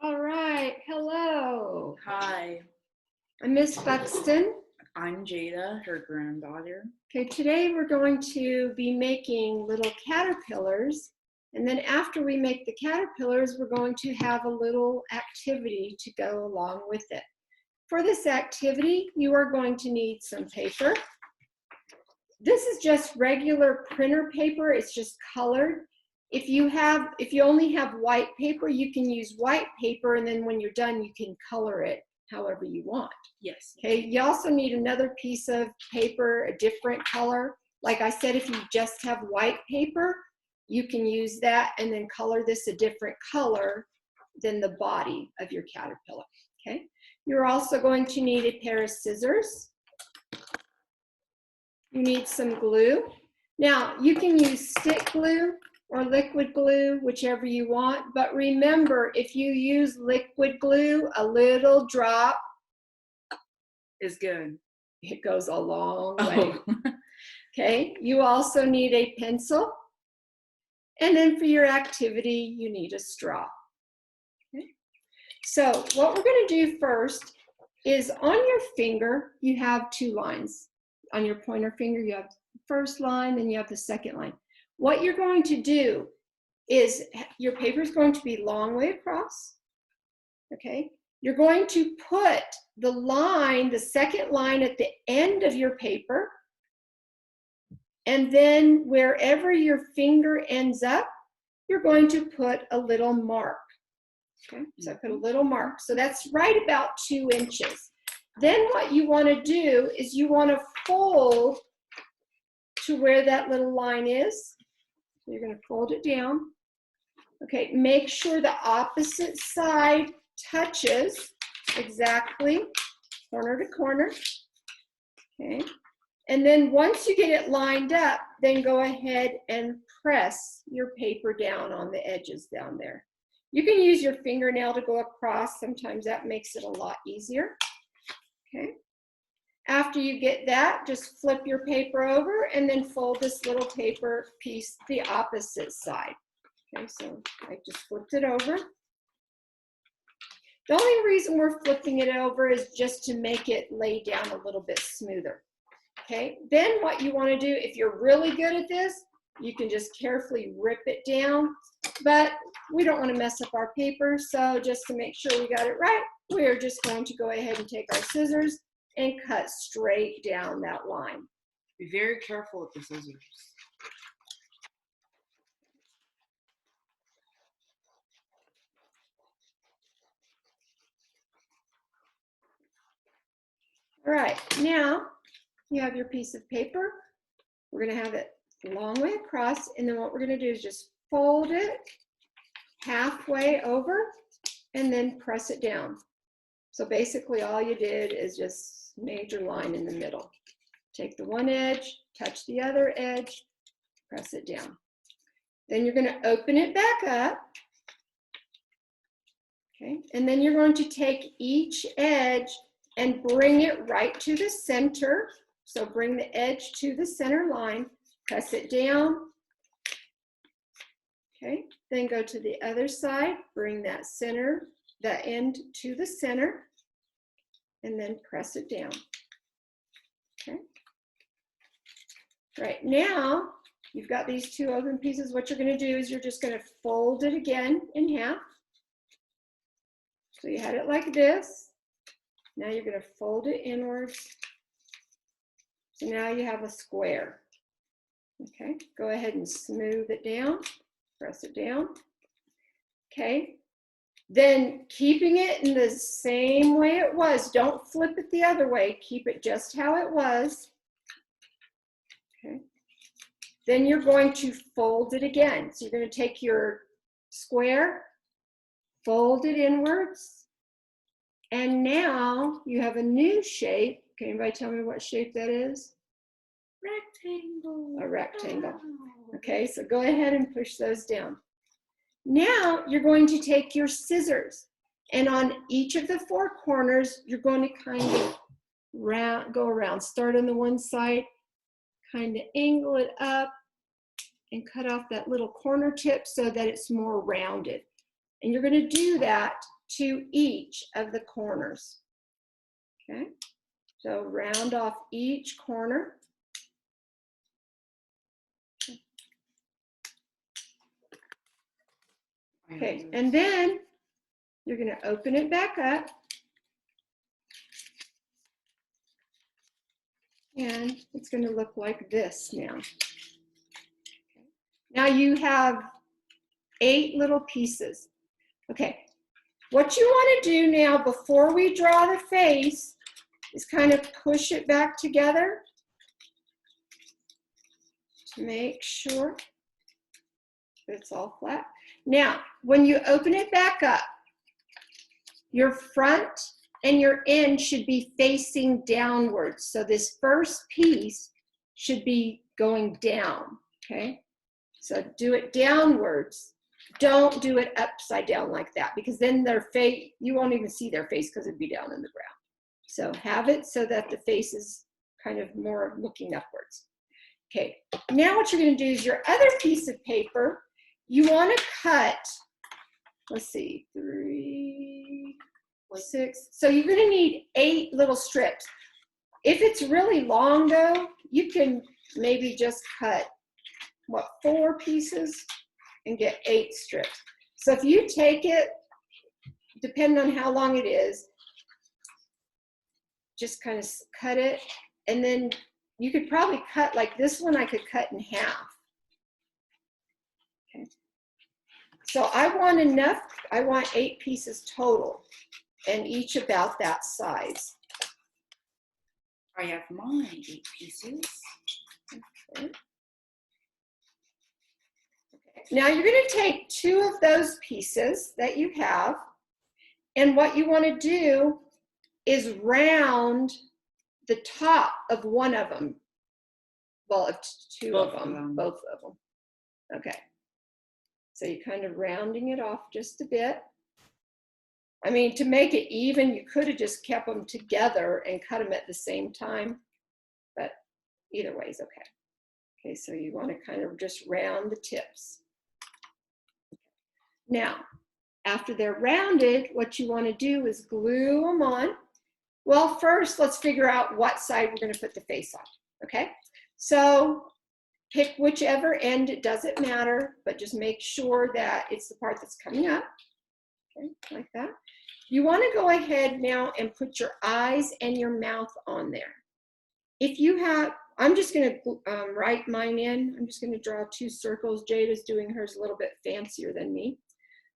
All right, hello. Hi, I'm Miss Buxton. I'm Jada, her granddaughter. Okay, today we're going to be making little caterpillars, and then after we make the caterpillars, we're going to have a little activity to go along with it. For this activity, you are going to need some paper. This is just regular printer paper, it's just colored. If you only have white paper, you can use white paper, and then when you're done, you can color it however you want. Yes. Okay, you also need another piece of paper, a different color. Like I said, if you just have white paper, you can use that and then color this a different color than the body of your caterpillar. Okay, you're also going to need a pair of scissors. You need some glue. Now, you can use stick glue or liquid glue, whichever you want, but remember, if you use liquid glue, a little drop Is good. It goes a long way. Oh. Okay, you also need a pencil, and then for your activity, you need a straw. Okay. So what we're going to do first is on your finger, you have two lines. On your pointer finger, you have the first line, then you have the second line. What you're going to do is your paper is going to be long way across. Okay, you're going to put the line, the second line, at the end of your paper, and then wherever your finger ends up, you're going to put a little mark. Okay, so I put a little mark. So that's right about 2 inches. Then what you want to do is you want to fold to where that little line is. So you're going to fold it down. Okay, make sure the opposite side touches exactly corner to corner. Okay, and then once you get it lined up, then go ahead and press your paper down on the edges down there. You can use your fingernail to go across. Sometimes that makes it a lot easier. Okay, after you get that, just flip your paper over and then fold this little paper piece the opposite side. Okay, so I just flipped it over. The only reason we're flipping it over is just to make it lay down a little bit smoother. Okay, then what you want to do, if you're really good at this, you can just carefully rip it down, but we don't want to mess up our paper, so just to make sure we got it right, we're just going to go ahead and take our scissors and cut straight down that line. Be very careful with the scissors. All right, now you have your piece of paper. We're going to have it a long way across, and then what we're going to do is just fold it halfway over and then press it down. So basically all you did is just made your line in the middle. Take the one edge, touch the other edge, press it down. Then you're going to open it back up. Okay, and then you're going to take each edge and bring it right to the center. So bring the edge to the center line, press it down. Okay, then go to the other side, bring that end to the center, and then press it down. Okay. Right now, you've got these two open pieces. What you're going to do is you're just going to fold it again in half. So you had it like this. Now you're going to fold it inwards. So now you have a square. Okay, go ahead and smooth it down, press it down. Okay, then keeping it in the same way it was, don't flip it the other way, keep it just how it was. Okay, then you're going to fold it again. So you're going to take your square, fold it inwards, and now you have a new shape. Can anybody tell me what shape that is? Rectangle. A rectangle. Okay, so go ahead and push those down. Now you're going to take your scissors, and on each of the 4 corners, you're going to kind of go around. Start on the one side, kind of angle it up, and cut off that little corner tip so that it's more rounded. And you're going to do that to each of the corners. Okay, so round off each corner. Okay, and then you're going to open it back up. And it's going to look like this now. Now you have 8 little pieces. Okay, what you want to do now before we draw the face is kind of push it back together to make sure that it's all flat. Now, when you open it back up, your front and your end should be facing downwards. So this first piece should be going down, okay? So do it downwards. Don't do it upside down like that, because then their face, you won't even see their face because it'd be down in the ground. So have it so that the face is kind of more looking upwards. Okay, now what you're going to do is your other piece of paper, you want to cut, let's see, 3, 6. So you're going to need 8 little strips. If it's really long though, you can maybe just cut, what, 4 pieces and get 8 strips. So if you take it, depending on how long it is, just kind of cut it, and then you could probably cut, like this one I could cut in half. Okay. So I want enough, I want 8 pieces total, and each about that size. I have mine, 8 pieces. Okay. Now you're going to take 2 of those pieces that you have, and what you want to do is round the top of one of them. Well, of 2 Both of of them, them. both of them. Okay. So you're kind of rounding it off just a bit. I mean, to make it even, you could have just kept them together and cut them at the same time, but either way is okay. Okay, so you want to kind of just round the tips. Now, after they're rounded, what you want to do is glue them on. Well, first, let's figure out what side we're going to put the face on, okay? So pick whichever end, it doesn't matter, but just make sure that it's the part that's coming up, okay, like that. You want to go ahead now and put your eyes and your mouth on there. If you have, I'm just going to write mine in. I'm just going to draw 2 circles. Jada's doing hers a little bit fancier than me,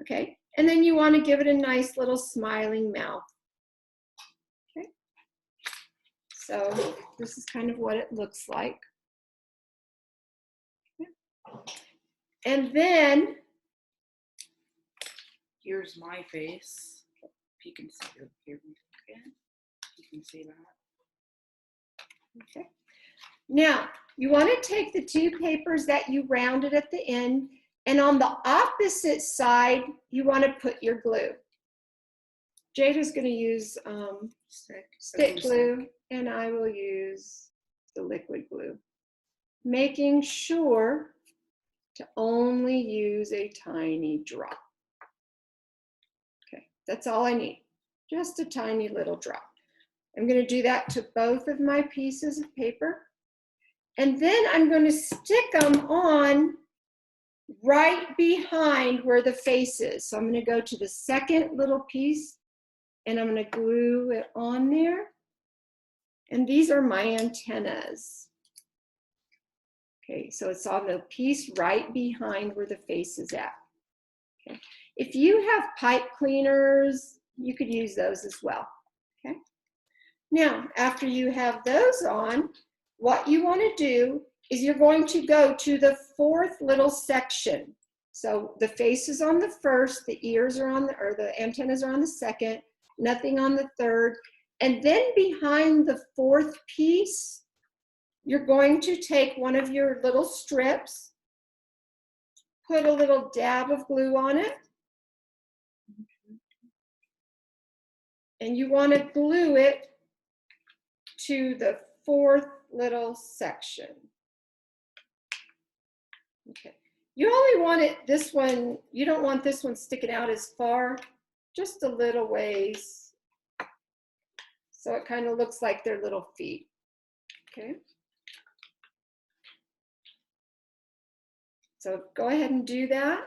okay? And then you want to give it a nice little smiling mouth. Okay. So this is kind of what it looks like. Okay. And then Here's my face. If you can see it here again, you can see that. okay. Now, you want to take the 2 papers that you rounded at the end, and on the opposite side, you want to put your glue. Jada's going to use stick glue, and I will use the liquid glue, making sure to only use a tiny drop. Okay, that's all I need, just a tiny little drop. I'm going to do that to both of my pieces of paper, and then I'm going to stick them on right behind where the face is. So I'm going to go to the second little piece, and I'm going to glue it on there. And these are my antennas. Okay, so it's on the piece right behind where the face is at. Okay. If you have pipe cleaners, you could use those as well. Okay. Now, after you have those on, what you want to do is you're going to go to the 4th little section. So the face is on the first, the ears are on the, or the antennas are on the second, nothing on the third. And then behind the 4th piece, you're going to take one of your little strips, put a little dab of glue on it, and you want to glue it to the 4th little section. Okay. You only want it, this one, you don't want this one sticking out as far. just a little ways. So it kind of looks like their little feet. Okay. So go ahead and do that.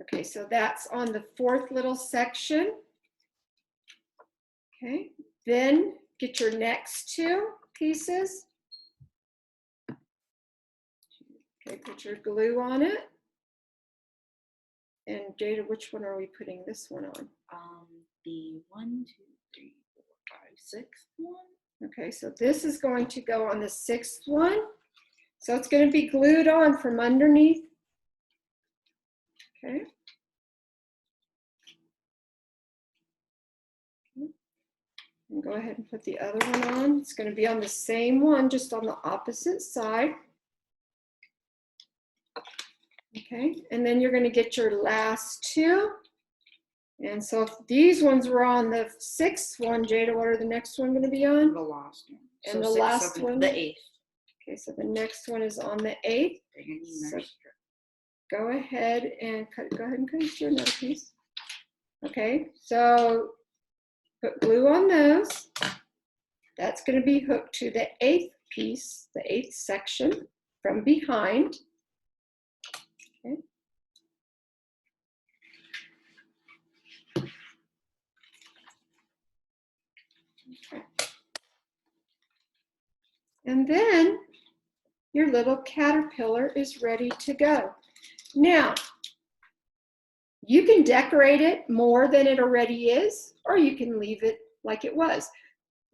Okay, so that's on the fourth little section. Okay, then get your next two pieces. Okay, put your glue on it. And Jada, which one are we putting this one on? The 1, 2, 3, 4, 5, 6th one. Okay, so this is going to go on the 6th one. So it's going to be glued on from underneath. Okay. And go ahead and put the other one on. It's going to be on the same one, just on the opposite side. Okay, and then you're going to get your last two. And so if these ones were on the 6th one, Jada, what are the next one going to be on? The last one. And so the 6th, last 7th, one? The 8th. Okay, so the next one is on the 8th. So go ahead and cut your another piece. Okay, so put glue on those. That's going to be hooked to the 8th piece, the 8th section from behind. Okay. Okay. And then your little caterpillar is ready to go. Now, you can decorate it more than it already is, or you can leave it like it was.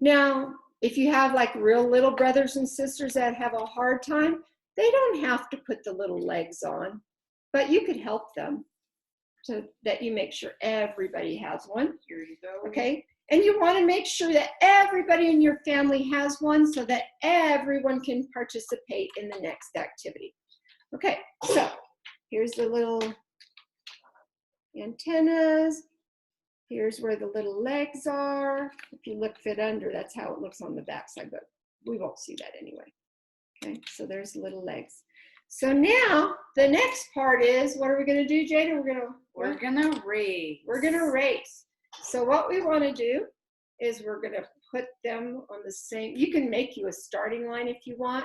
Now, if you have like real little brothers and sisters that have a hard time, they don't have to put the little legs on, but you could help them so that you make sure everybody has one. Here you go. Okay, and you want to make sure that everybody in your family has one so that everyone can participate in the next activity. Okay, so here's the little antennas. Here's where the little legs are. If you look fit under, that's how it looks on the back side, but we won't see that anyway. Okay, so there's the little legs. So now the next part is, what are we going to do, Jada? We're gonna race. We're going to race. So what we want to do is we're going to put them on the same. You can make you a starting line if you want.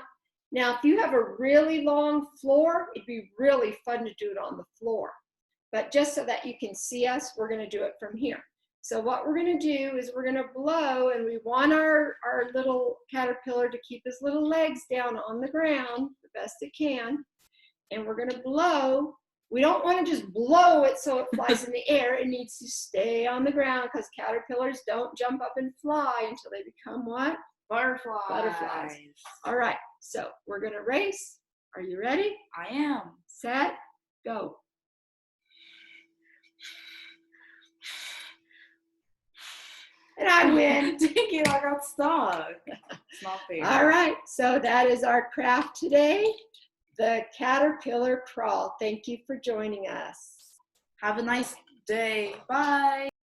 Now, if you have a really long floor, it'd be really fun to do it on the floor. But just so that you can see us, we're going to do it from here. So what we're going to do is we're going to blow, and we want our little caterpillar to keep his little legs down on the ground the best it can. And we're going to blow. We don't want to just blow it so it flies in the air. It needs to stay on the ground because caterpillars don't jump up and fly until they become what? Butterflies. Butterflies. All right, so we're going to race. Are you ready? I am. Set, go. And I win. Thank you, I got stuck. It's not fair. All right, so that is our craft today, the caterpillar crawl. Thank you for joining us. Have a nice day. Bye.